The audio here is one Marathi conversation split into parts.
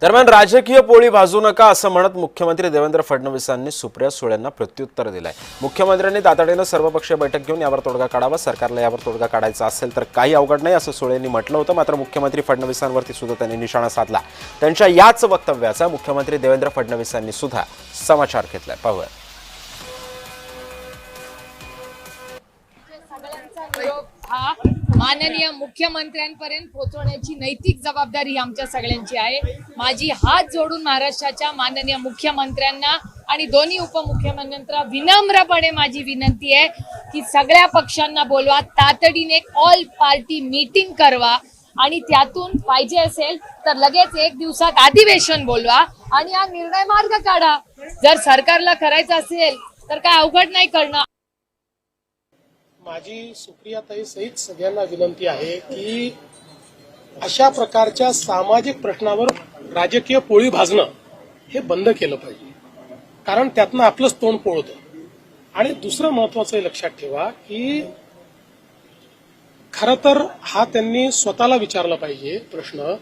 दरम्यान राजकीय पोळी भाजू नका असं म्हणत मुख्यमंत्री देवेंद्र फडणवीसांनी सुप्रिया सुळेंना प्रत्युत्तर दिलंय। मुख्यमंत्र्यांनी तातडीनं सर्वपक्षीय बैठक घेऊन यावर तोडगा काढावा, सरकारला यावर तोडगा काढायचा असेल तर काही अवघड नाही असं सुळेंनी म्हटलं होतं। मात्र मुख्यमंत्री फडणवीसांवरती सुद्धा त्यांनी निशाणा साधला। त्यांच्या याच वक्तव्याचा मुख्यमंत्री देवेंद्र फडणवीसांनी सुद्धा समाचार घेतलाय। पाहूया। हा माननीय मुख्यमंत्र्यांपर्यंत पोहोचवण्याची नैतिक जबाबदारी आमच्या सगळ्यांची आहे। माझी हात जोडून महाराष्ट्राच्या माननीय मुख्यमंत्र्यांना आणि दोन्ही उपमुख्यमंत्र्यांना विनम्रपणे माझी विनंती आहे की सगळ्या पक्षांना बोलवा, तातडीने एक ऑल पार्टी मीटिंग करवा आणि त्यातून पाहिजे असेल तर लगेच एक दिवसात अधिवेशन बोलवा आणि हा निर्णय मार्ग काढा। जर सरकारला करायचं असेल तर काय अवघड नाही करणं। माझी सुप्रियाताई सहित सगळ्यांना विनंती आहे की अशा प्रकारच्या सामाजिक प्रश्नावर राजकीय पोळी भाजणं हे बंद केलं पाहिजे, कारण त्यातनं आपलंच तोंड पोळतं। आणि दुसरं महत्वाचं लक्षात ठेवा की खरं तर हा त्यांनी स्वतःला विचारला पाहिजे प्रश्न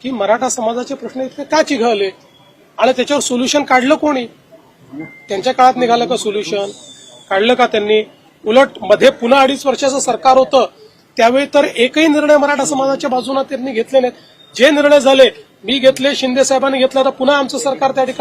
की मराठा समाजाचे प्रश्न इतके का चिघळले आणि त्याच्यावर सोल्युशन काढलं कोणी? त्यांच्या काळात निघालं का सोल्युशन? काढलं का त्यांनी? उलट मध्ये पुन्हा 2.5 वर्षाचं सरकार होतं त्यावेळी तर एकही निर्णय मराठा समाजाच्या बाजूने त्यांनी घेतले नाहीत। जे निर्णय झाले मी घेतले, शिंदे साहेबांनी घेतला, तर पुन्हा आमचं सरकार त्या ठिकाणी